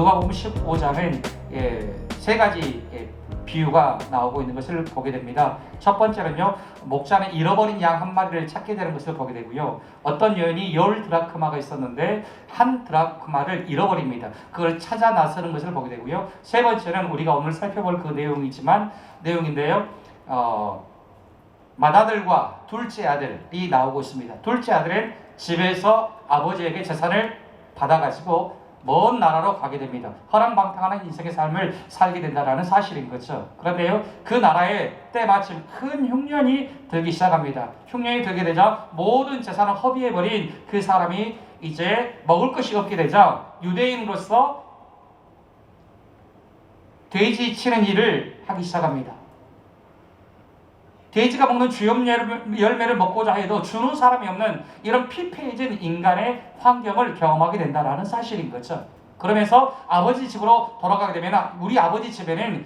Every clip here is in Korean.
누가복음 15장은 세 가지 비유가 나오고 있는 것을 보게 됩니다. 첫 번째는요, 목자는 잃어버린 양 한 마리를 찾게 되는 것을 보게 되고요. 어떤 여인이 10드라크마가 있었는데 한 드라크마를 잃어버립니다. 그걸 찾아 나서는 것을 보게 되고요. 세 번째는 우리가 오늘 살펴볼 그 내용인데요. 맏아들과 둘째 아들이 나오고 있습니다. 둘째 아들은 집에서 아버지에게 재산을 받아가지고 먼 나라로 가게 됩니다. 허랑방탕한 인생의 삶을 살게 된다는 사실인 거죠. 그런데요, 그 나라에 때마침 큰 흉년이 들기 시작합니다. 흉년이 들게 되자 모든 재산을 허비해버린 그 사람이 이제 먹을 것이 없게 되자 유대인으로서 돼지 치는 일을 하기 시작합니다. 돼지가 먹는 주염 열매를 먹고자 해도 주는 사람이 없는 이런 피폐해진 인간의 환경을 경험하게 된다는 사실인 거죠. 그러면서 아버지 집으로 돌아가게 되면 우리 아버지 집에는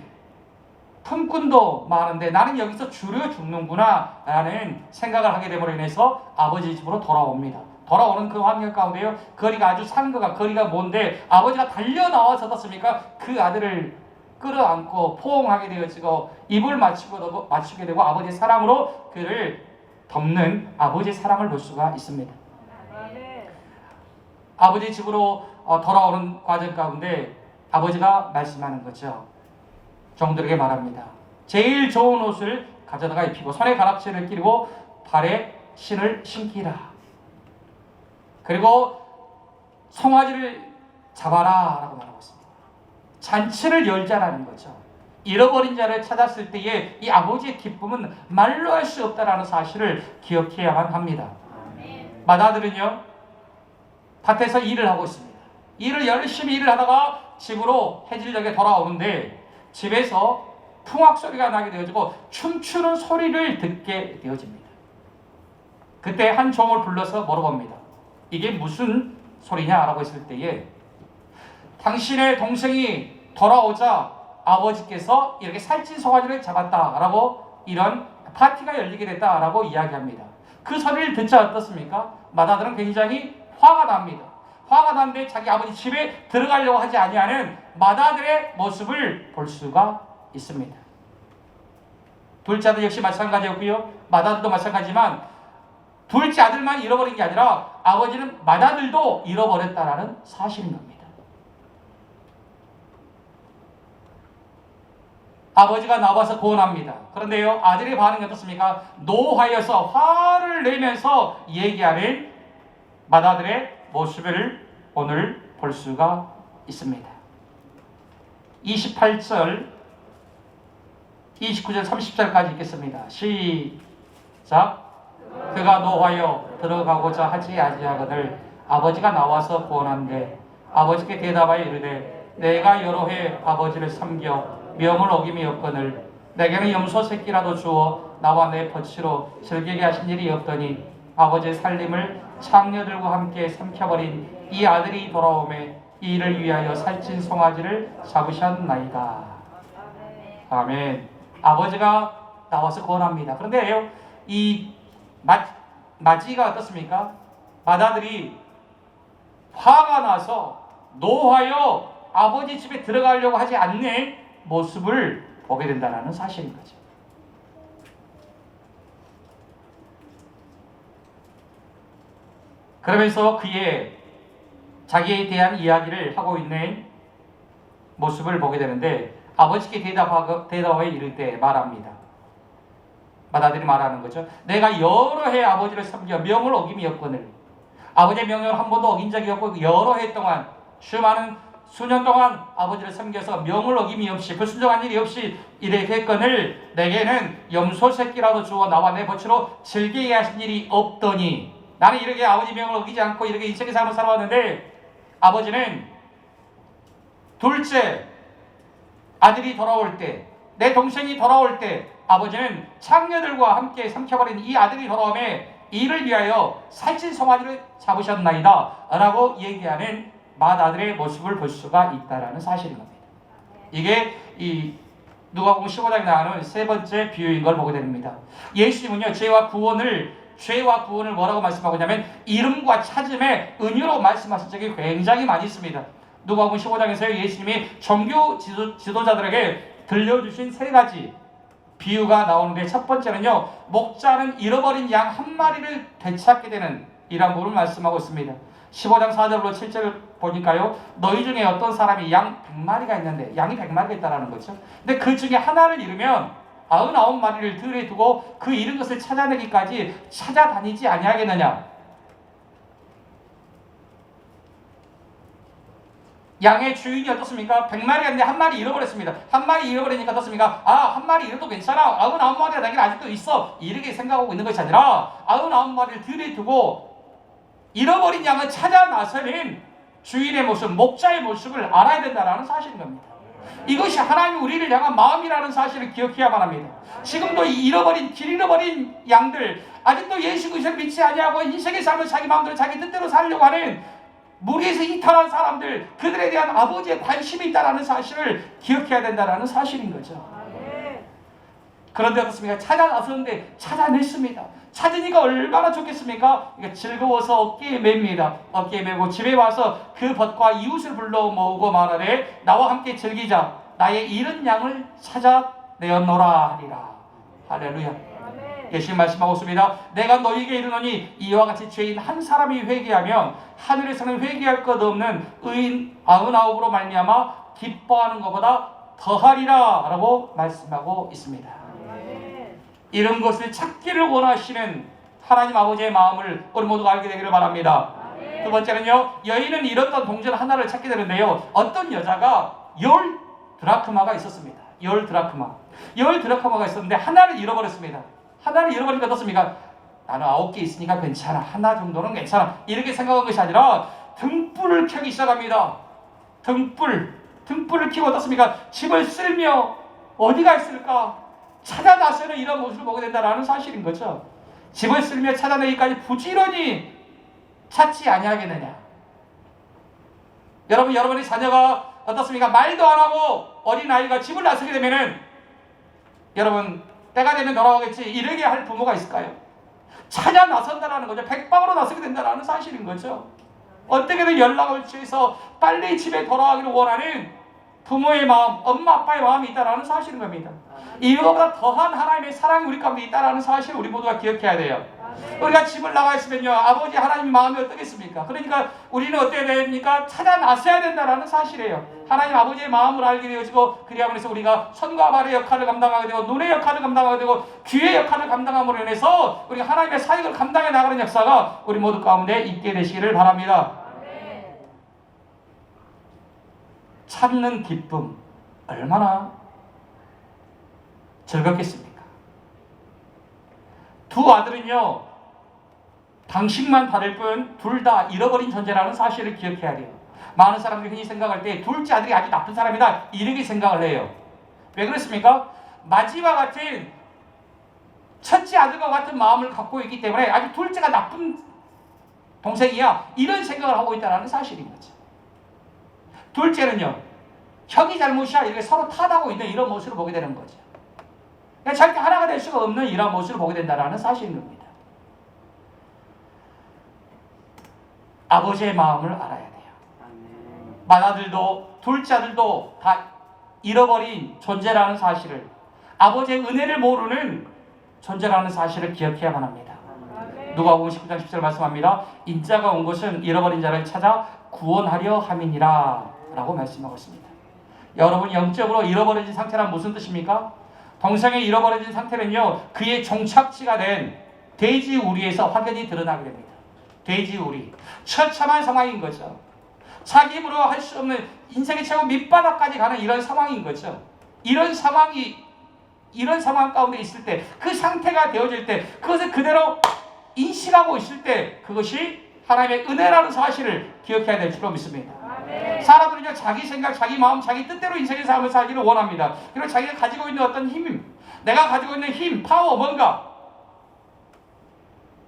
품꾼도 많은데 나는 여기서 줄여 죽는구나 라는 생각을 하게 됨으로 인해서 아버지 집으로 돌아옵니다. 돌아오는 그 환경 가운데요, 거리가 아주 산거가 거리가 먼데 아버지가 달려나와서 어떻습니까? 그 아들을 끌어안고 포옹하게 되어지고 입을 맞추게 되고 아버지의 사랑으로 그를 덮는 아버지의 사랑을 볼 수가 있습니다. 아버지 집으로 돌아오는 과정 가운데 아버지가 말씀하는 거죠. 종들에게 말합니다. 제일 좋은 옷을 가져다가 입히고 손에 가락지를 끼리고 발에 신을 신기라. 그리고 송아지를 잡아라 라고 말하고 있습니다. 잔치를 열자라는 거죠. 잃어버린 자를 찾았을 때의 이 아버지의 기쁨은 말로 할 수 없다라는 사실을 기억해야만 합니다. 맏아들은요, 밭에서 일을 하고 있습니다. 열심히 일을 하다가 집으로 해질녘에 돌아오는데 집에서 풍악 소리가 나게 되어지고 춤추는 소리를 듣게 되어집니다. 그때 한 종을 불러서 물어봅니다. 이게 무슨 소리냐라고 했을 때에 당신의 동생이 돌아오자 아버지께서 이렇게 살찐 송아지를 잡았다라고 이런 파티가 열리게 됐다라고 이야기합니다. 그 소리를 듣자 어떻습니까? 맏아들은 굉장히 화가 납니다. 화가 났는데 자기 아버지 집에 들어가려고 하지 아니하는 맏아들의 모습을 볼 수가 있습니다. 둘째 아들 역시 마찬가지였고요. 맏아들도 마찬가지지만 둘째 아들만 잃어버린 게 아니라 아버지는 맏아들도 잃어버렸다라는 사실인 겁니다. 아버지가 나와서 구원합니다. 그런데요, 아들의 반응이 어떻습니까? 노하여서 화를 내면서 얘기하는 맏아들의 모습을 오늘 볼 수가 있습니다. 28절, 29절, 30절까지 읽겠습니다. 시작. 그가 노하여 들어가고자 하지 아니하거늘 아버지가 나와서 구원한대 아버지께 대답하여 이르되 내가 여러 해 아버지를 섬겨 명을 어김이 없거늘 내게는 염소 새끼라도 주어 나와 내 버치로 즐기게 하신 일이 없더니 아버지의 살림을 창녀들과 함께 삼켜버린 이 아들이 돌아오매 이 일을 위하여 살찐 송아지를 잡으셨나이다. 아멘. 아버지가 나와서 구원합니다. 그런데요, 이 맏이가 어떻습니까? 맏아들이 화가 나서 노하여 아버지 집에 들어가려고 하지 않는 모습을 보게 된다는 사실인 거죠. 그러면서 그의 자기에 대한 이야기를 하고 있는 모습을 보게 되는데 아버지께 대답하여 이를 때 말합니다. 맏아들이 말하는 거죠. 내가 여러 해 아버지를 섬겨 명을 어김이 없거늘 아버지의 명령을 한 번도 어긴 적이 없고 여러 해 동안 수년 동안 아버지를 섬겨서 명을 어김이 없이 불순종한 일이 없이 이랬거늘 내게는 염소 새끼라도 주어 나와 내 버치로 즐기게 하신 일이 없더니 나는 이렇게 아버지 명을 어기지 않고 이렇게 인생의 삶을 살아왔는데 아버지는 둘째 아들이 돌아올 때 내 동생이 돌아올 때 아버지는 창녀들과 함께 삼켜버린 이 아들이 돌아오매 이를 위하여 살찐 송아지를 잡으셨나이다 라고 얘기하는 맏아들의 모습을 볼 수가 있다는 사실인 겁니다. 이게 이 누가복음 15장에 나오는 세 번째 비유인 걸 보게 됩니다. 예수님은요, 죄와 구원을 뭐라고 말씀하고 있냐면 이름과 찾음의 은유로 말씀하신 적이 굉장히 많이 있습니다. 누가복음 15장에서 예수님이 종교 지도자들에게 들려주신 세 가지 비유가 나오는데, 첫 번째는요, 목자는 잃어버린 양 한 마리를 되찾게 되는 이런 부분을 말씀하고 있습니다. 15장 4절로 7절 보니까요, 너희 중에 어떤 사람이 양 100마리가 있는데, 양이 100마리가 있다라는 거죠. 근데 그 중에 하나를 잃으면 99마리를 들에 두고 그 잃은 것을 찾아내기까지 찾아다니지 아니하겠느냐. 양의 주인이 어떻습니까? 100마리가 있는데 한 마리 잃어버렸습니다. 한 마리 잃어버리니까 어떻습니까? 한 마리 잃어도 괜찮아. 99마리가 나에게 아직도 있어. 이렇게 생각하고 있는 것이 아니라 99마리를 들에 두고 잃어버린 양을 찾아 나서는 주인의 모습, 목자의 모습을 알아야 된다는 사실인 겁니다. 이것이 하나님 우리를 향한 마음이라는 사실을 기억해야만 합니다. 지금도 길 잃어버린 양들, 아직도 예수 그리스도를 믿지 아니하고 인생의 삶을 자기 마음대로 자기 뜻대로 살려고 하는 무리에서 이탈한 사람들, 그들에 대한 아버지의 관심이 있다는 사실을 기억해야 된다는 사실인 거죠. 그런데 어떻습니까? 찾아 나섰는데 찾아냈습니다. 찾으니까 얼마나 좋겠습니까? 즐거워서 어깨에 맵니다. 어깨에 메고 집에 와서 그 벗과 이웃을 불러 모으고 말하되 나와 함께 즐기자. 나의 잃은 양을 찾아내었노라 하리라. 할렐루야. 예수님 말씀하고 있습니다. 내가 너희에게 이르노니 이와 같이 죄인 한 사람이 회개하면 하늘에서는 회개할 것 없는 의인 99으로 말미암아 기뻐하는 것보다 더하리라 라고 말씀하고 있습니다. 이런 것을 찾기를 원하시는 하나님 아버지의 마음을 우리 모두가 알게 되기를 바랍니다. 두 번째는요, 여인은 잃었던 동전 하나를 찾게 되는데요, 어떤 여자가 10드라크마가 있었습니다. 10드라크마가 있었는데 하나를 잃어버렸습니다. 하나를 잃어버리니까 어떻습니까? 나는 9개 있으니까 괜찮아. 하나 정도는 괜찮아. 이렇게 생각한 것이 아니라 등불을 켜기 시작합니다. 등불을 켜고 어떻습니까? 집을 쓸며 어디가 있을까? 찾아 나서는 이런 모습을 보게 된다는 사실인 거죠. 집을 쓸며 찾아내기까지 부지런히 찾지 아니하겠느냐. 여러분의 자녀가 어떻습니까? 말도 안 하고 어린아이가 집을 나서게 되면은 여러분 때가 되면 돌아오겠지 이러게 할 부모가 있을까요? 찾아 나선다라는 거죠. 백방으로 나서게 된다는 사실인 거죠. 어떻게든 연락을 취해서 빨리 집에 돌아가기를 원하는 부모의 마음, 엄마 아빠의 마음이 있다는 사실인 겁니다. 이거보다 더한 하나님의 사랑이 우리 가운데 있다는 사실을 우리 모두가 기억해야 돼요. 우리가 집을 나가 있으면요, 아버지 하나님 마음이 어떻겠습니까? 그러니까 우리는 어떻게 됩니까? 찾아 나서야 된다는 사실이에요. 하나님 아버지의 마음을 알게 되어지고, 그리함으로 해서 우리가 손과 발의 역할을 감당하게 되고, 눈의 역할을 감당하게 되고, 귀의 역할을 감당함으로 인해서 우리가 하나님의 사역을 감당해 나가는 역사가 우리 모두 가운데 있게 되시기를 바랍니다. 찾는 기쁨 얼마나 즐겁겠습니까? 두 아들은요, 당신만 받을 뿐 둘 다 잃어버린 존재라는 사실을 기억해야 돼요. 많은 사람들이 흔히 생각할 때 둘째 아들이 아주 나쁜 사람이다 이렇게 생각을 해요. 왜 그렇습니까? 마지와 같은 첫째 아들과 같은 마음을 갖고 있기 때문에 아주 둘째가 나쁜 동생이야 이런 생각을 하고 있다는 사실인 거죠. 둘째는요, 형이 잘못이야 이렇게 서로 탓하고 있는 이런 모습을 보게 되는 거죠. 절대 하나가 될 수가 없는 이런 모습을 보게 된다는 사실인 겁니다. 아버지의 마음을 알아야 돼요. 맏아들도 둘째 아들도 다 잃어버린 존재라는 사실을, 아버지의 은혜를 모르는 존재라는 사실을 기억해야만 합니다. 누가복음 19장 10절 말씀합니다. 인자가 온 것은 잃어버린 자를 찾아 구원하려 함이니라 라고 말씀하고 있습니다. 여러분, 영적으로 잃어버려진 상태란 무슨 뜻입니까? 동성애 잃어버려진 상태는요, 그의 종착지가 된 돼지우리에서 확연히 드러나게 됩니다. 돼지우리, 처참한 상황인 거죠. 자기 힘으로 할 수 없는 인생의 최고 밑바닥까지 가는 이런 상황인 거죠. 이런 상황 가운데 있을 때, 그 상태가 되어질 때, 그것을 그대로 인식하고 있을 때, 그것이 하나님의 은혜라는 사실을 기억해야 될 줄로 믿습니다. 사람들은요, 자기 생각, 자기 마음, 자기 뜻대로 인생의 삶을 살기를 원합니다. 그리고 자기가 가지고 있는 어떤 힘, 내가 가지고 있는 힘, 파워, 뭔가,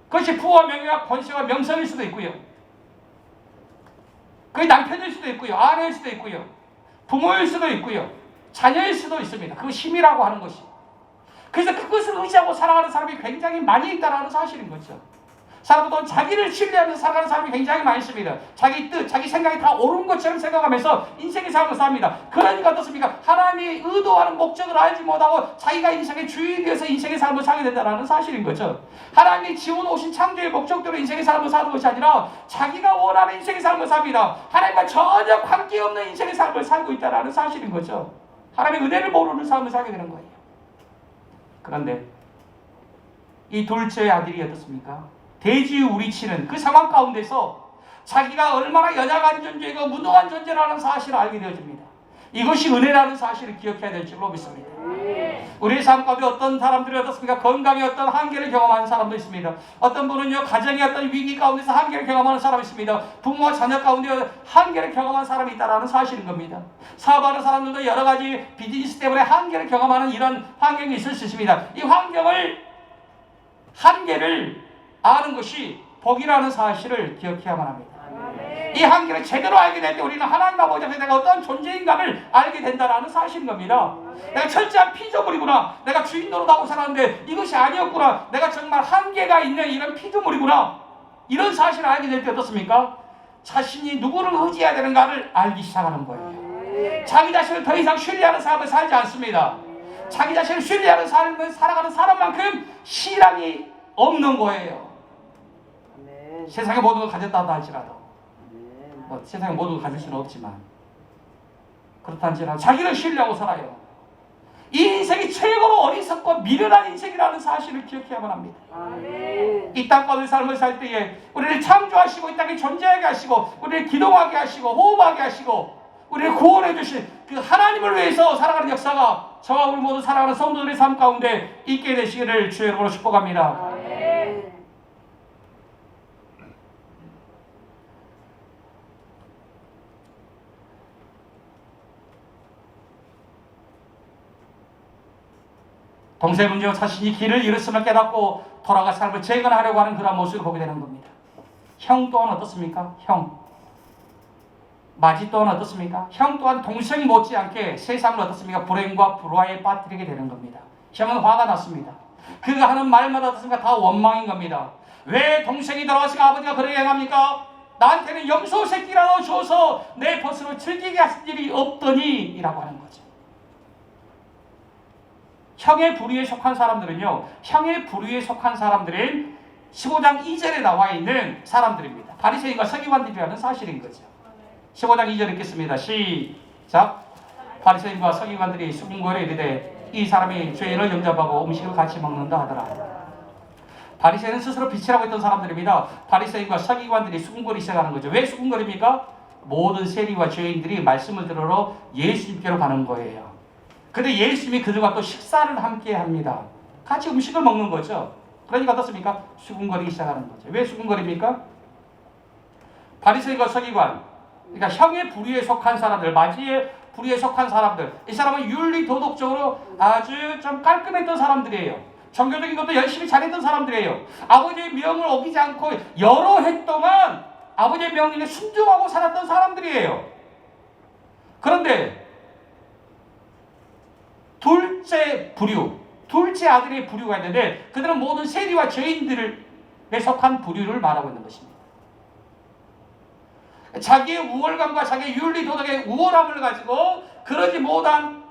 그것이 부와 명예와 권세와 명성일 수도 있고요. 그게 남편일 수도 있고요. 아내일 수도 있고요. 부모일 수도 있고요. 자녀일 수도 있습니다. 그 힘이라고 하는 것이. 그래서 그것을 의지하고 살아가는 사람이 굉장히 많이 있다는 사실인 거죠. 사람들은 자기를 신뢰하면서 살아가는 사람이 굉장히 많이 있습니다. 자기 뜻, 자기 생각이 다 옳은 것처럼 생각하면서 인생의 삶을 삽니다. 그러니까 어떻습니까? 하나님이 의도하는 목적을 알지 못하고 자기가 인생의 주인이 되어서 인생의 삶을 살게 된다는 사실인 거죠. 하나님이 지어놓으신 창조의 목적대로 인생의 삶을 사는 것이 아니라 자기가 원하는 인생의 삶을 삽니다. 하나님과 전혀 관계없는 인생의 삶을 살고 있다는 사실인 거죠. 하나님의 은혜를 모르는 삶을 살게 되는 거예요. 그런데 이 둘째 아들이 어떻습니까? 대지 우리치는 그 상황 가운데서 자기가 얼마나 연약한 존재이고 무능한 존재라는 사실을 알게 되어집니다. 이것이 은혜라는 사실을 기억해야 될 줄로 믿습니다. 우리의 삶 가운데 어떤 사람들이 어떻습니까? 건강에 어떤 한계를 경험하는 사람도 있습니다. 어떤 분은요, 가정의 어떤 위기 가운데서 한계를 경험하는 사람이 있습니다. 부모와 자녀 가운데 한계를 경험하는 사람이 있다는 사실인 겁니다. 사업하는 사람들도 여러 가지 비즈니스 때문에 한계를 경험하는 이런 환경이 있을 수 있습니다. 이 한계를 아는 것이 복이라는 사실을 기억해야만 합니다. 이 한계를 제대로 알게 될 때 우리는 하나님 아버지 앞에 내가 어떤 존재인가를 알게 된다는 사실인 겁니다. 내가 철저한 피조물이구나. 내가 주인 노릇하고 살았는데 이것이 아니었구나. 내가 정말 한계가 있는 이런 피조물이구나. 이런 사실을 알게 될 때 어떻습니까? 자신이 누구를 의지해야 되는가를 알기 시작하는 거예요. 자기 자신을 더 이상 신뢰하는 삶을 살지 않습니다. 자기 자신을 신뢰하는 삶을 살아가는 사람만큼 시련이 없는 거예요. 세상에 모든 걸 가졌다고 할지라도 세상에 모든 걸 가질 수는 없지만 그렇다 할지라도 자기를 신뢰하고 살아요. 이 인생이 최고로 어리석고 미련한 인생이라는 사실을 기억해야만 합니다. 이 땅 가운데 삶을 살 때에 우리를 창조하시고 이 땅에 존재하게 하시고 우리를 기동하게 하시고 호흡하게 하시고 우리를 구원해 주신 그 하나님을 위해서 살아가는 역사가 저와 우리 모두 살아가는 성도들의 삶 가운데 있게 되시기를 주의 이름으로 축복합니다. 동생 문제와 자신이 길을 잃었음을 깨닫고 돌아가 삶을 재건하려고 하는 그런 모습을 보게 되는 겁니다. 형 또한 어떻습니까? 형. 마지 또한 어떻습니까? 형 또한 동생이 못지않게 세상을 어떻습니까? 불행과 불화에 빠뜨리게 되는 겁니다. 형은 화가 났습니다. 그가 하는 말마다 어떻습니까? 다 원망인 겁니다. 왜 동생이 돌아가시고 아버지가 그러게 행합니까? 나한테는 염소 새끼라도 줘서 내 벗으로 즐기게 하신 일이 없더니 라고 하는 거죠. 형의 부류에 속한 사람들은요, 형의 부류에 속한 사람들은 15장 2절에 나와 있는 사람들입니다. 바리새인과 서기관들이라는 사실인 거죠. 15장 2절 읽겠습니다. 시작. 바리새인과 서기관들이 수군거리에 이르되 이 사람이 죄인을 영접하고 음식을 같이 먹는다 하더라. 바리새인은 스스로 빛이라고 했던 사람들입니다. 바리새인과 서기관들이 수군거리기 시작하는 거죠. 왜 수군거립니까? 모든 세리와 죄인들이 말씀을 들으러 예수님께로 가는 거예요. 근데 예수님이 그들과 또 식사를 함께 합니다. 같이 음식을 먹는 거죠. 그러니까 어떻습니까? 수군거리기 시작하는 거죠. 왜 수군거립니까? 바리새인과 서기관, 그러니까 형의 부류에 속한 사람들, 마지의 부류에 속한 사람들, 이 사람은 윤리 도덕적으로 아주 좀 깔끔했던 사람들이에요. 종교적인 것도 열심히 잘했던 사람들이에요. 아버지의 명을 어기지 않고 여러 해 동안 아버지의 명령에 순종하고 살았던 사람들이에요. 그런데 둘째 부류, 둘째 아들의 부류가 있는데 그들은 모든 세리와 죄인들에 속한 부류를 말하고 있는 것입니다. 자기의 우월감과 자기의 윤리 도덕의 우월함을 가지고 그러지 못한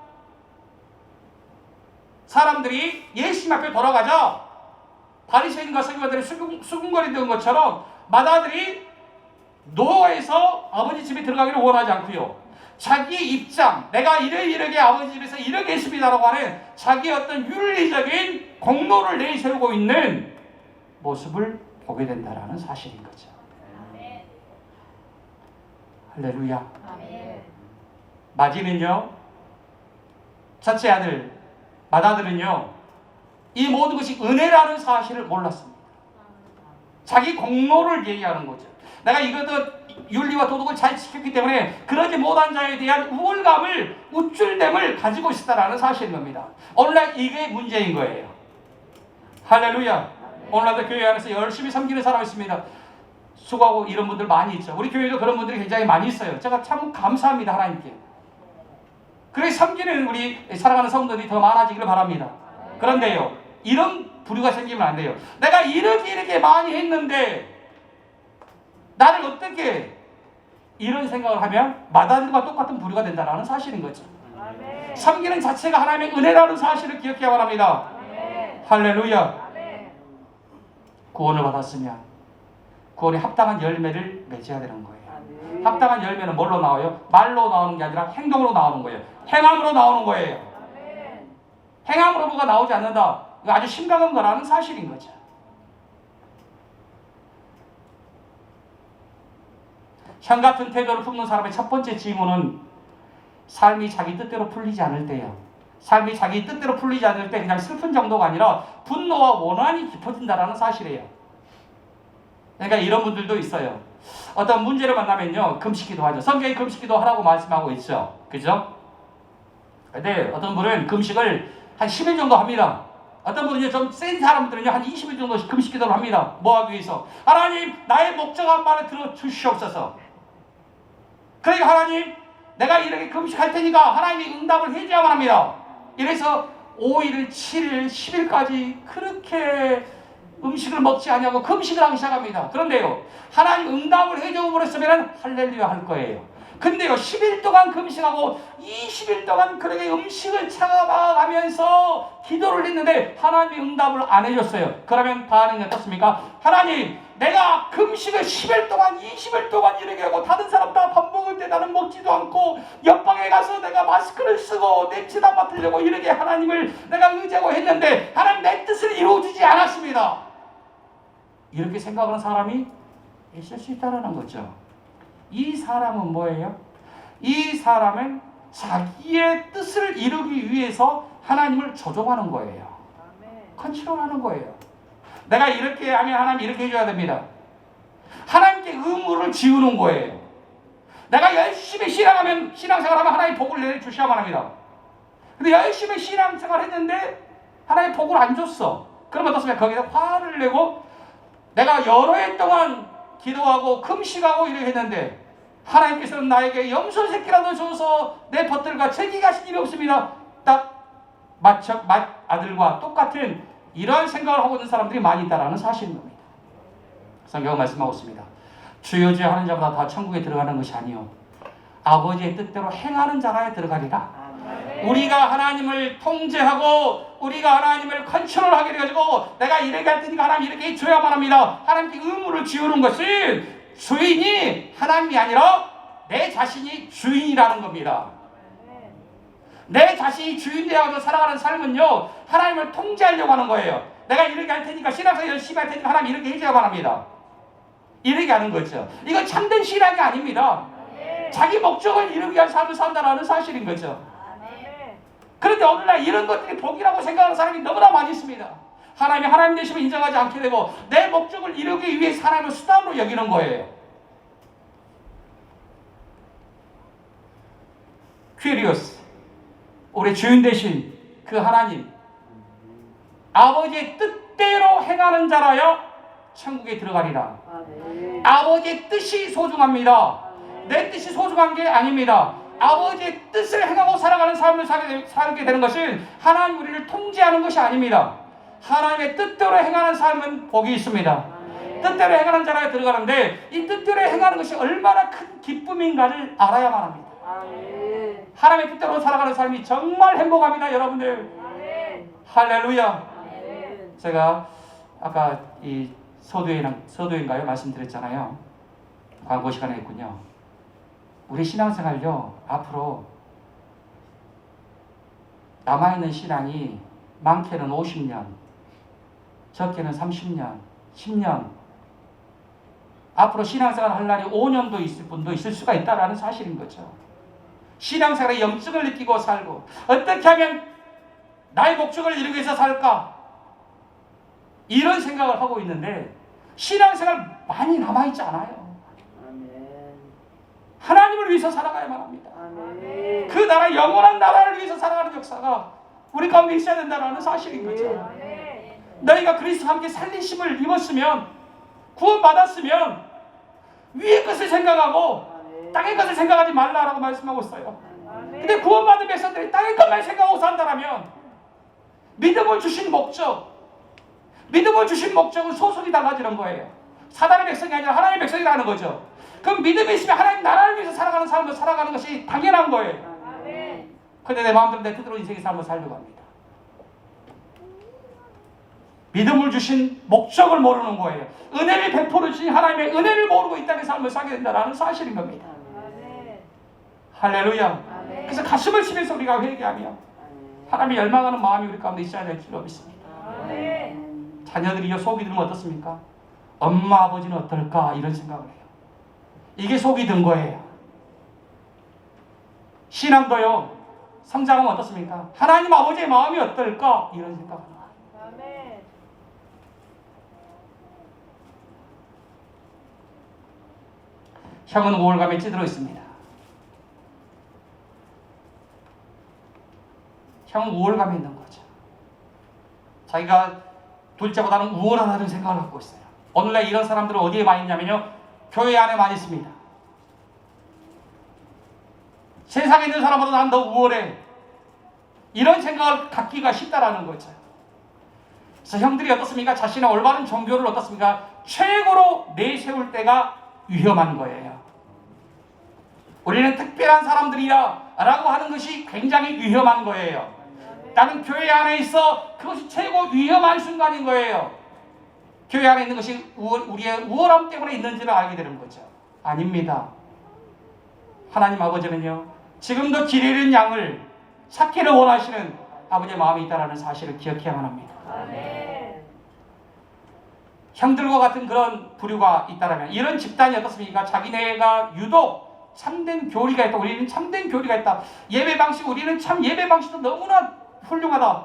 사람들이 예수님 앞에 돌아가자 바리새인과 서기관들이 수군거리던 것처럼 맏아들이 노예에서 아버지 집에 들어가기를 원하지 않고요. 자기의 입장, 내가 이러게 아버지 집에서 이러게 했습니다라고 하는 자기의 어떤 윤리적인 공로를 내세우고 있는 모습을 보게 된다는 사실인 거죠. 할렐루야. 마지는요, 첫째 아들, 맏아들은요, 이 모든 것이 은혜라는 사실을 몰랐습니다. 자기 공로를 얘기하는 거죠. 내가 이것도 윤리와 도덕을 잘 지켰기 때문에 그러지 못한 자에 대한 우월감을, 우쭐됨을 가지고 있다는 사실인 겁니다. 오늘날 이게 문제인 거예요. 할렐루야. 오늘날도 교회 안에서 열심히 섬기는 사람이 있습니다. 수고하고 이런 분들 많이 있죠. 우리 교회도 그런 분들이 굉장히 많이 있어요. 제가 참 감사합니다, 하나님께. 그래서 섬기는 우리 사랑하는 성도들이 더 많아지기를 바랍니다. 그런데요, 이런 부류가 생기면 안 돼요. 내가 이렇게 많이 했는데 나를 어떻게 이런 생각을 하면 마다들과 똑같은 부류가 된다는 사실인 거죠. 아멘. 섬기는 자체가 하나님의 은혜라는 사실을 기억해야 합니다. 아멘. 할렐루야. 아멘. 구원을 받았으면 구원에 합당한 열매를 맺어야 되는 거예요. 아멘. 합당한 열매는 뭘로 나와요? 말로 나오는 게 아니라 행동으로 나오는 거예요. 행함으로 나오는 거예요. 아멘. 행함으로 뭐가 나오지 않는다. 이거 아주 심각한 거라는 사실인 거죠. 형 같은 태도를 품는 사람의 첫 번째 징후는 삶이 자기 뜻대로 풀리지 않을 때예요. 삶이 자기 뜻대로 풀리지 않을 때 그냥 슬픈 정도가 아니라 분노와 원한이 깊어진다는 사실이에요. 그러니까 이런 분들도 있어요. 어떤 문제를 만나면요, 금식기도 하죠. 성경에 금식기도 하라고 말씀하고 있죠. 그죠? 근데 어떤 분은 금식을 한 10일 정도 합니다. 어떤 분은 좀 센 사람들은요, 한 20일 정도 금식기도를 합니다. 뭐 하기 위해서? 하나님, 나의 목적 한 말을 들어주시옵소서. 그러니까 하나님, 내가 이렇게 금식할 테니까 하나님이 응답을 해줘야만 합니다. 이래서 5일, 7일, 10일까지 그렇게 음식을 먹지 아니하고 금식을 하기 시작합니다. 그런데요, 하나님 응답을 해줘 버렸으면 할렐루야 할 거예요. 근데요, 10일 동안 금식하고 20일 동안 그렇게 음식을 참아가면서 기도를 했는데 하나님이 응답을 안 해줬어요. 그러면 반응이 어떻습니까? 하나님, 내가 금식을 10일 동안 20일 동안 이렇게 하고 다른 사람 다 밥 먹을 때 나는 먹지도 않고 옆방에 가서 내가 마스크를 쓰고 냄새나 맡으려고 이렇게 하나님을 내가 의지하고 했는데 하나님 내 뜻을 이루어주지 않았습니다. 이렇게 생각하는 사람이 있을 수 있다는 거죠. 이 사람은 뭐예요? 이 사람은 자기의 뜻을 이루기 위해서 하나님을 조종하는 거예요. 컨트롤하는 거예요. 내가 이렇게 하면 하나님 이렇게 해줘야 됩니다. 하나님께 의무를 지우는 거예요. 내가 열심히 신앙생활하면 하나님 복을 내주셔야만 합니다. 근데 열심히 신앙생활 했는데 하나님 복을 안 줬어. 그러면 어떻습니까? 거기다 화를 내고 내가 여러 해 동안 기도하고 금식하고 이렇게 했는데 하나님께서는 나에게 염소 새끼라도 줘서 내 벗들과 제기가 하신 일이 없습니다. 딱 아들과 똑같은 이러한 생각을 하고 있는 사람들이 많이 있다는 사실인 겁니다. 성경은 말씀하고 있습니다. 주여 주여 하는 자보다 다 천국에 들어가는 것이 아니요 아버지의 뜻대로 행하는 자라에 들어가리라. 우리가 하나님을 통제하고 우리가 하나님을 컨트롤하게 돼가지고 내가 이렇게 할 테니까 하나님 이렇게 해줘야만 합니다. 하나님께 의무를 지우는 것은 주인이 하나님이 아니라 내 자신이 주인이라는 겁니다. 내 자신이 주인 되어서 살아가는 삶은요, 하나님을 통제하려고 하는 거예요. 내가 이렇게 할 테니까 신앙생활 열심히 할 테니까 하나님 이렇게 해줘야만 합니다. 이렇게 하는 거죠. 이건 참된 신앙이 아닙니다. 자기 목적을 이루기 위한 삶을 산다는 사실인 거죠. 그런데 오늘날 이런 것들이 복이라고 생각하는 사람이 너무나 많이 있습니다. 하나님이 하나님 되심을 인정하지 않게 되고 내 목적을 이루기 위해 하나님을 수단으로 여기는 거예요. 퀴리오스, 우리 주인 되신 그 하나님, 아버지의 뜻대로 행하는 자라여 천국에 들어가리라. 아버지의 뜻이 소중합니다. 내 뜻이 소중한 게 아닙니다. 아버지의 뜻을 행하고 살아가는 삶을 살게 되는 것은 하나님 우리를 통제하는 것이 아닙니다. 하나님의 뜻대로 행하는 삶은 복이 있습니다. 뜻대로 행하는 자라에 들어가는데 이 뜻대로 행하는 것이 얼마나 큰 기쁨인가를 알아야만 합니다. 하나님의 뜻대로 살아가는 삶이 정말 행복합니다, 여러분들. 할렐루야. 제가 아까 이 서두에인가요? 말씀드렸잖아요. 광고 시간에 했군요. 우리 신앙생활요, 앞으로 남아있는 신앙이 많게는 50년, 적게는 30년, 10년, 앞으로 신앙생활 할 날이 5년도 있을 분도 있을 수가 있다는 사실인 거죠. 신앙생활의 영적을 느끼고 살고 어떻게 하면 나의 목적을 이루기 위해서 살까? 이런 생각을 하고 있는데 신앙생활 많이 남아있지 않아요. 하나님을 위해서 살아가야만 합니다. 그 나라, 영원한 나라를 위해서 살아가는 역사가 우리 가운데 있어야 된다는 사실인 거죠. 너희가 그리스도와 함께 살리심을 입었으면, 구원받았으면 위의 것을 생각하고 땅의 것을 생각하지 말라라고 말씀하고 있어요. 근데 구원받은 백성들이 땅의 것만 생각하고 산다면 믿음을 주신 목적, 믿음을 주신 목적은 소속이 달라지는 거예요. 사단의 백성이 아니라 하나님의 백성이라는 거죠. 그럼 믿음이 있으면 하나님 나라를 위해서 살아가는 삶을 살아가는 것이 당연한 거예요. 근데 내 마음대로 내 뜻대로 인생의 삶을 살려고 합니다. 믿음을 주신 목적을 모르는 거예요. 은혜를 베풀어 주신 하나님의 은혜를 모르고 이 땅의 삶을 살게 된다는 사실인 겁니다. 할렐루야. 그래서 가슴을 치면서 우리가 회개하며 하나님이 열망하는 마음이 우리 가운데 있어야 될 줄로 믿습니다. 자녀들이 속이 들면 어떻습니까? 엄마 아버지는 어떨까 이런 생각을 해요. 이게 속이 든 거예요. 신앙도요, 성장하면 어떻습니까? 하나님 아버지의 마음이 어떨까 이런 생각을 해요. 형은 우월감에 찌들어 있습니다. 형은 우월감에 있는 거죠. 자기가 둘째보다는 우월하다는 생각을 갖고 있어요. 오늘날 이런 사람들은 어디에 많이 있냐면요, 교회 안에 많이 있습니다. 세상에 있는 사람보다 난 더 우월해, 이런 생각을 갖기가 쉽다라는 거죠. 그래서 형들이 어떻습니까? 자신의 올바른 종교를 어떻습니까? 최고로 내세울 때가 위험한 거예요. 우리는 특별한 사람들이야 라고 하는 것이 굉장히 위험한 거예요. 나는 교회 안에 있어, 그것이 최고 위험한 순간인 거예요. 교회 안에 있는 것이 우리의 우월함 때문에 있는지를 알게 되는 거죠. 아닙니다. 하나님 아버지는요, 지금도 길 잃은 양을 찾기를 원하시는 아버지의 마음이 있다는 사실을 기억해야만 합니다. 형들과 같은 그런 부류가 있다면, 이런 집단이 어떻습니까? 자기네가 유독 참된 교리가 있다. 우리는 참된 교리가 있다. 예배 방식, 우리는 참 예배 방식도 너무나 훌륭하다.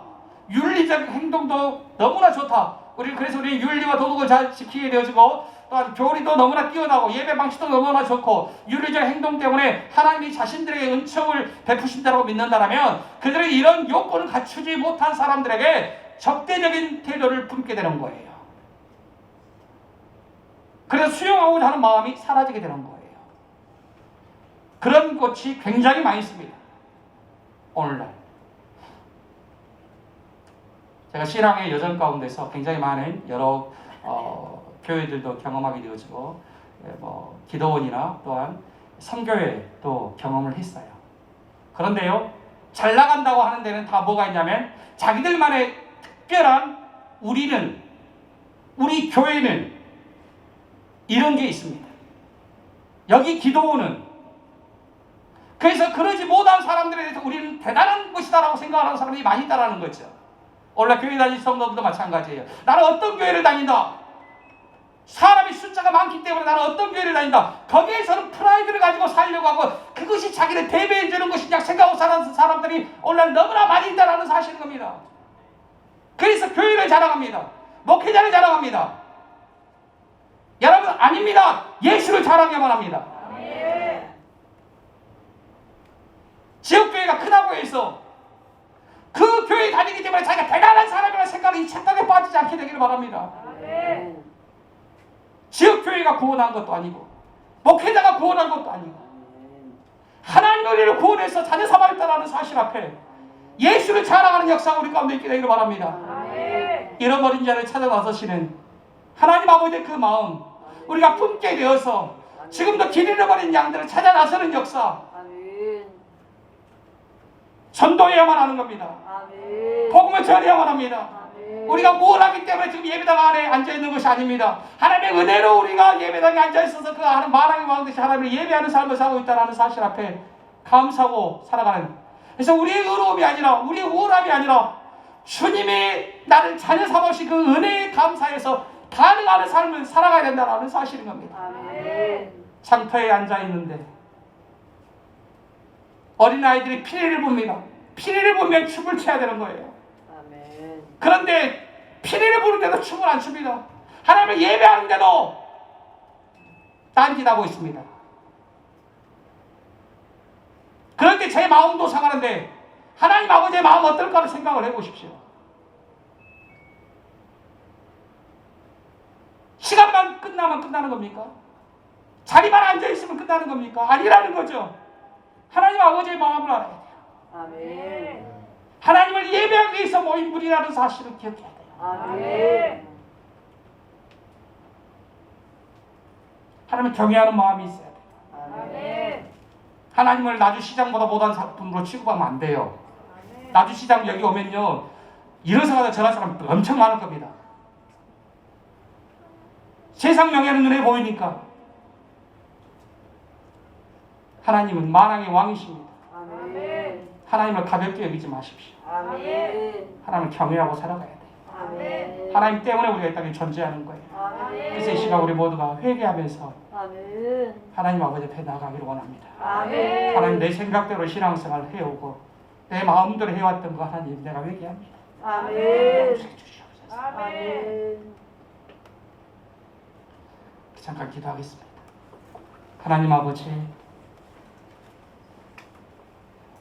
윤리적 행동도 너무나 좋다. 그래서 우리는 윤리와 도덕을 잘 지키게 되어지고, 또한 교리도 너무나 뛰어나고 예배 방식도 너무나 좋고 윤리적 행동 때문에 하나님이 자신들에게 은총을 베푸신다고 믿는다면, 그들은 이런 요건을 갖추지 못한 사람들에게 적대적인 태도를 품게 되는 거예요. 그래서 수용하고자 하는 마음이 사라지게 되는 거예요. 그런 곳이 굉장히 많이 있습니다. 오늘날 제가 신앙의 여정 가운데서 굉장히 많은 여러 교회들도 경험하게 되어지고, 기도원이나 또한 선교회도 경험을 했어요. 그런데요, 잘 나간다고 하는 데는 다 뭐가 있냐면, 자기들만의 특별한 우리 교회는 이런 게 있습니다. 여기 기도원은, 그래서 그러지 못한 사람들에 대해서 우리는 대단한 것이다라고 생각하는 사람이 많이 있다는 거죠. 원래 교회 다니는 성도들도 마찬가지예요. 나는 어떤 교회를 다닌다. 사람이 숫자가 많기 때문에 나는 어떤 교회를 다닌다. 거기에서는 프라이드를 가지고 살려고 하고, 그것이 자기를 대변해주는 것이냐 생각하고 사는 사람들이 오늘 너무나 많이 있다는 사실인 겁니다. 그래서 교회를 자랑합니다. 목회자를 자랑합니다. 여러분, 아닙니다. 예수를 자랑해야만 합니다. 지역교회가 크다고 해서 그 교회에 다니기 때문에 자기가 대단한 사람이라는 생각이 이 착각에 빠지지 않게 되기를 바랍니다. 지역교회가 구원한 것도 아니고 목회자가 구원한 것도 아니고, 하나님 우리를 구원해서 자녀 삼아있다는 사실 앞에 예수를 자랑하는 역사가 우리 가운데 있게 되기를 바랍니다. 잃어버린 자를 찾아 나서시는 하나님 아버지의 그 마음 우리가 품게 되어서 지금도 길 잃어버린 양들을 찾아 나서는 역사, 전도해야만 하는 겁니다. 복음을 전해야만 합니다. 우리가 우월하기 때문에 지금 예배당 안에 앉아있는 것이 아닙니다. 하나님의 은혜로 우리가 예배당에 앉아있어서 그 마랑의 왕듯이 하나님을 예배하는 삶을 살고 있다는 사실 앞에 감사하고 살아가는, 그래서 우리의 의로움이 아니라, 우리의 우월함이 아니라 주님이 나를 자녀 삼으신 그 은혜에 감사해서 가능한 삶을 살아가야 된다는 사실인 겁니다. 장터에 앉아있는데 어린아이들이 피리를 붑니다. 피리를 불면 춤을 춰야 되는 거예요. 그런데 피리를 부는데도 춤을 안 춥니다. 하나님을 예배하는데도 딴짓하고 있습니다. 그런데 제 마음도 상하는데 하나님 아버지의 마음 어떨까를 생각을 해보십시오. 시간만 끝나면 끝나는 겁니까? 자리만 앉아있으면 끝나는 겁니까? 아니라는 거죠. 하나님 아버지의 마음을 알아야 돼요. 아멘. 하나님을 예배하기 위해서 모인 분이라는 사실을 기억해야 돼요. 아멘. 하나님을 경외하는 마음이 있어야 돼요. 아멘. 하나님을 나주시장보다 못한 분으로 취급하면 안 돼요. 나주시장 여기 오면요, 일어서가다 전할 사람 엄청 많을 겁니다. 세상 명예는 눈에 보이니까. 하나님은 만왕의 왕이십니다. 아멘. 하나님을 가볍게 여기지 마십시오. 아멘. 하나님을 경외하고 살아가야 돼요. 아멘. 하나님 때문에 우리가 이 땅에 존재하는 거예요. 아멘. 그래서 이 시간 우리 모두가 회개하면서 아멘. 하나님 아버지 앞에 나가기를 원합니다. 아멘. 하나님 내 생각대로 신앙생활을 해오고 내 마음대로 해왔던 거 하나님 내가 회개합니다. 아멘. 주시옵소서. 아멘. 잠깐 기도하겠습니다. 하나님 아버지,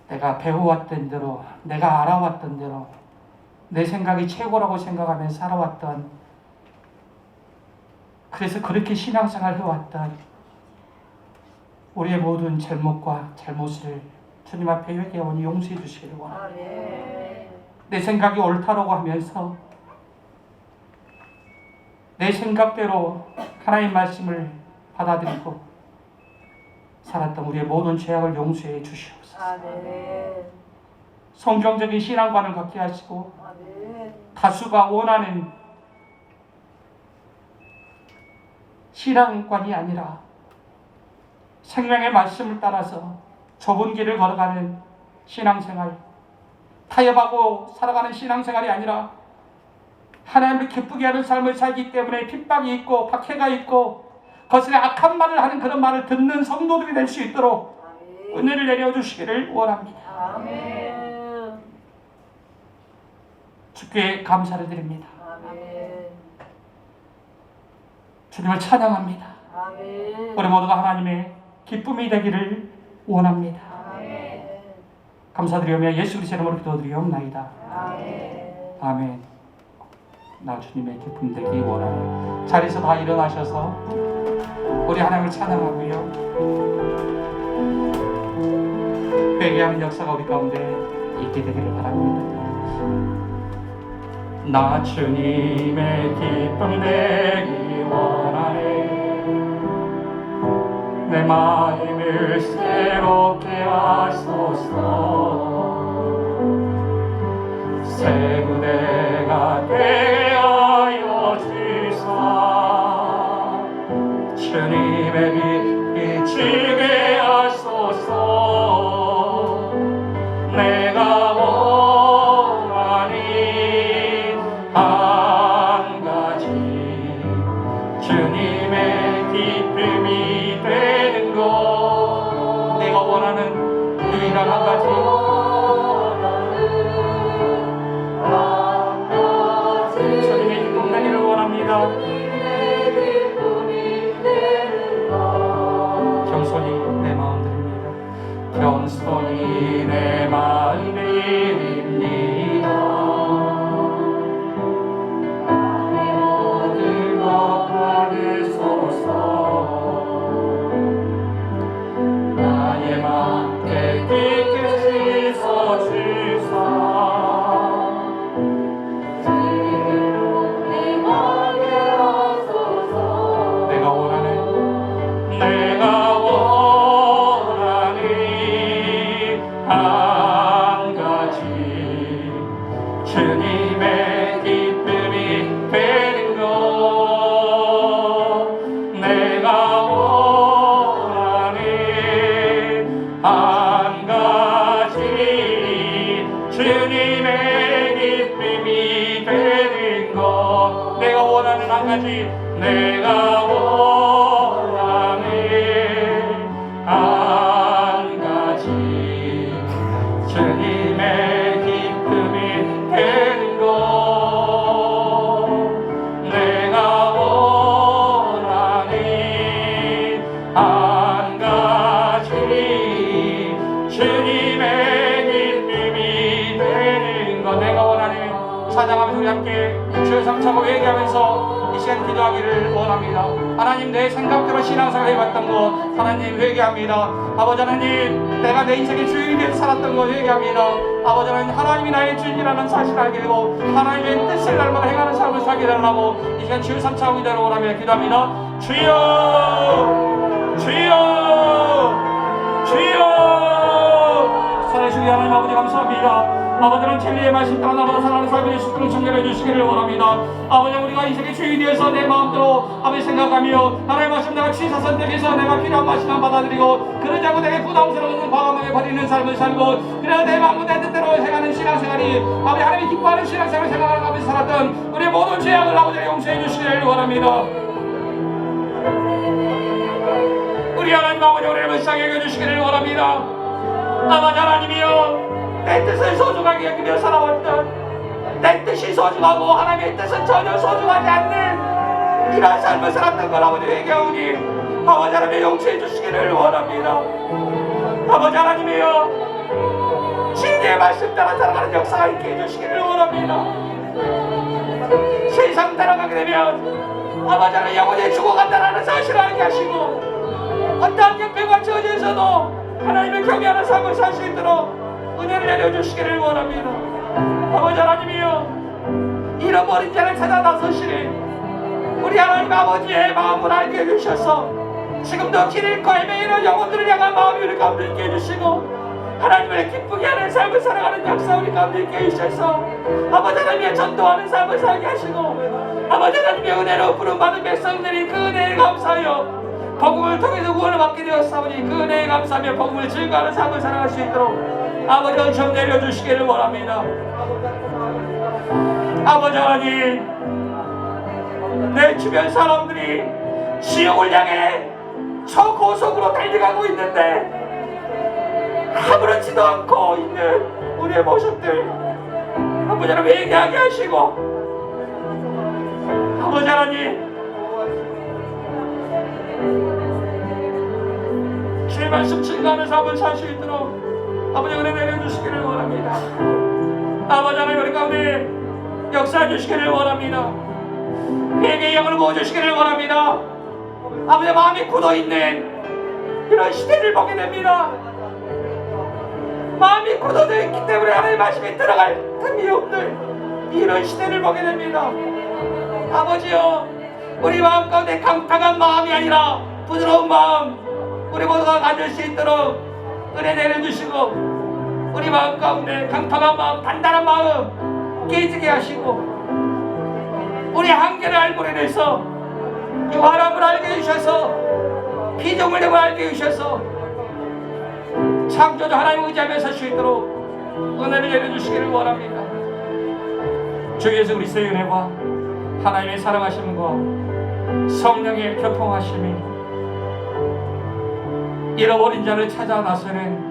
내가 배워왔던 대로, 내가 알아왔던 대로, 내 생각이 최고라고 생각하면서 살아왔던, 그래서 그렇게 신앙생활 해왔던 우리의 모든 잘못과 잘못을 주님 앞에 회개하오니 용서해 주시기를 원합니다. 아멘. 내 생각이 옳다라고 하면서 내 생각대로 하나님의 말씀을 받아들이고 살았던 우리의 모든 죄악을 용서해 주시옵소서. 아멘. 성경적인 신앙관을 갖게 하시고 아멘. 다수가 원하는 신앙관이 아니라 생명의 말씀을 따라서 좁은 길을 걸어가는 신앙생활, 타협하고 살아가는 신앙생활이 아니라 하나님을 기쁘게 하는 삶을 살기 때문에 핍박이 있고 박해가 있고 거슬에 악한 말을 하는 그런 말을 듣는 성도들이 될 수 있도록 아멘. 은혜를 내려주시기를 원합니다. 아멘. 주께 감사를 드립니다. 아멘. 주님을 찬양합니다. 아멘. 우리 모두가 하나님의 기쁨이 되기를 원합니다. 아멘. 감사드리며 예수 그리스도의 이름으로 기도드리옵나이다. 아멘. 아멘. 나 주님의 기쁨 되기 원하네. 자리에서 다 일어나셔서 우리 하나님을 찬양하고요, 회개하는 역사가 우리 가운데 있게 되기를 바랍니다. 나 주님의 기쁨 되기 원하네. 내 마음을 새롭게 하소서. 새 무대가 되게 하여 주사. 주님의 빛 비추게 하소서. 내가 원하니 한 가지, 주님의 기쁨이 되는 것. 내가 원하는 유일한 한 가지, 주님의 기쁨 되기를 원합니다. 겸손히 내 마음 드립니다. 겸손히 내 마음 드립니다. 모든 것 받으소서. 나의 맘에 깊게 씻어주사. 내가 원하니 한 가지, 주님의 기쁨이 되는 것. 내가 원하니 한 가지, 주님의 기쁨이 되는 것. 내가 원하는 한 가지, 내가 원하는 한 가지, 주님의 기쁨이 되는 것. 내가 원하는 한 가지, 주님의 기쁨이 되는 것. 내가 원하는, 찬양하면서 우리 함께 주여 삼차고 회개하면서 이 시간 기도하기를 원합니다. 하나님, 내 생각대로 신앙생활 해봤던 것 하나님 회개합니다. 아버지 하나님, 내가 내 인생의 주인이 되어 살았던 것 회개합니다. 아버지 하나님, 하나님이 나의 주인이라는 사실을 알게 되고 하나님의 뜻을 날마다 행하는 삶을 살게 달라고 이 시간 주여 삼차고 기도하며 기도합니다. 주여 주여 주여 살아주신 하나님 아버지 감사합니다. 아버지는 진리의 말씀 따라 나보다 사랑하는 삶의 예수님을 정결해 주시기를 원합니다. 아버지 우리가 인생의 주인이 되어서 내 마음대로 아버지 생각하며 하나님의 말씀 내가 취사 선택해서 내가 필요한 말씀만 받아들이고 그러지 않고 내게 부담스러운 과감하게 버리는 삶을 살고 그래야 내 마음과 내 뜻대로 행하는 신앙생활이 아버지 하나님이 기뻐하는 신앙생활을 생각하면서 살았던 우리의 모든 죄악을 아버지 용서해 주시기를 원합니다. 우리 하나님 아버지 우리를 불쌍히 여겨주시기를 원합니다. 아버지 하나님이여 내 뜻을 소중하게 여기며 살아왔던 내 뜻이 소중하고 하나님의 뜻은 전혀 소중하지 않는 이러한 삶을 살았던 걸 아버지 회개하오니 아버지 하나님 용서해 주시기를 원합니다. 아버지 하나님이여 진리의 말씀 따라 살아가는 역사가 있게 해주시기를 원합니다. 세상 따라가게 되면 아버지 하나님 영혼이 죽어간다는 사실을 알게 하시고 어떠한 경배와 저주에서도 하나님을 경외하는 삶을 살 수 있도록 은혜를 내려주시기를 원합니다. 아버지 하나님이여 잃어버린 자를 찾아 나서시니 우리 하나님 아버지의 마음을 알게 해주셔서 지금도 길 잃고 헤매이는 영혼들을 향한 마음이 우리 가운데 있게 해주시고 하나님을 기쁘게 하는 삶을 살아가는 역사 우리 가운데 있게 해주셔서 아버지 하나님의 전도하는 삶을 살게 하시고 아버지 하나님의 은혜로 부름받은 백성들이 그 은혜에 감사하여 복음을 통해서 구원을 받게 되었사오니 그 은혜에 감사하며 복음을 증거하는 삶을 살아갈 수 있도록 아버지 은총 내려주시기를 원합니다. 아버지 하나님 내 주변 사람들이 지옥을 향해 초고속으로 달려가고 있는데 아무렇지도 않고 있는 우리의 모습들 아버지 하나님 회개하게 하시고 아버지 하나님 주의 말씀 증거하는 삶을 살 수 있도록 아버지 은혜 내려주시기를 원합니다. 아버지 하나님 우리 가운데 역사해 주시기를 원합니다. 회개의 영을 부어주시기를 원합니다. 아버지 마음이 굳어있는 이런 시대를 보게 됩니다. 마음이 굳어져 있기 때문에 하나님의 말씀이 들어갈 틈이 없는 이런 시대를 보게 됩니다. 아버지여 우리 마음 가운데 강팍한 마음이 아니라 부드러운 마음 우리 모두가 가질 수 있도록 은혜 내려주시고 우리 마음 가운데 강팍한 마음 단단한 마음 깨지게 하시고 우리 한계를 알고내서 유한함을 알게 해주셔서 피조물됨을 알게 해주셔서 창조주 하나님을 의지하며 살 수 있도록 은혜를 내려주시기를 원합니다. 주 예수 그리스도의 은혜와 하나님의 사랑하심과 성령의 교통하심이 잃어버린 자를 찾아 나서는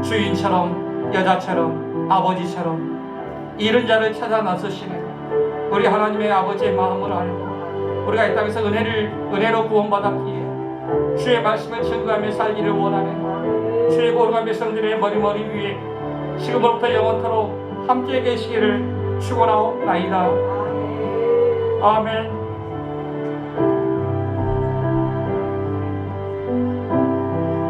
주인처럼 여자처럼 아버지처럼 잃은 자를 찾아 나서시는 우리 하나님의 아버지의 마음을 알고 우리가 이 땅에서 은혜로 구원받았기에 주의 말씀을 증거하며 살기를 원하는 주의 거룩한 백성들의 머리 위에 지금부터 영원토록 함께 계시기를 축원하옵나이다. 아멘.